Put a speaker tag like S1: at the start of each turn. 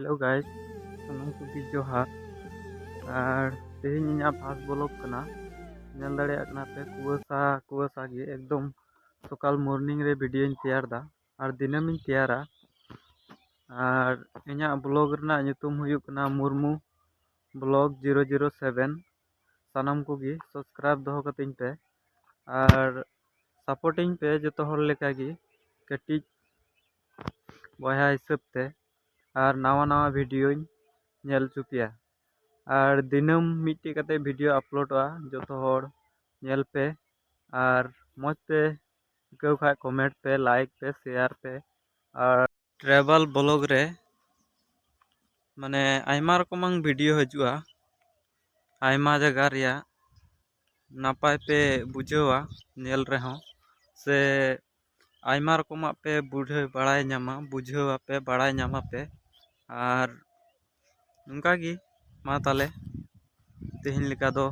S1: hello guys सानम कुगी जोहार और तेहन इना फास्ट ब्लॉग कना नेल दाड़े कना पे कुआसा कुआसा गे एकदम सकाल मॉर्निंग रे वीडियो तैयार दा और दिनम इन तैयारा और इना ब्लॉग रना nyutum हुयुक कना मुर्मू ब्लॉग 007 सानम कुगी सब्सक्राइब दोहो कतिन पे और सपोर्टिंग पे जो हर लेका गे कटिज बया हिसाब ते और नवा नवा वीडियो नेल चुपिया और दिनम मिट्टी कते वीडियो अपलोडवा जो हर नेल पे और मज पे इको खा कमेंट पे लाइक पे शेयर पे और ट्रेवल ब्लॉग रे माने आयमा रकमंग वीडियो हजुआ आयमा जगह रिया नापाय पे बुझेवा नेल रहो से आयमा रकम पे बुझे बड़ाय नामा बुझेवा पे बड़ाय नामा पे और उनका मा ताले तेहन लिका दो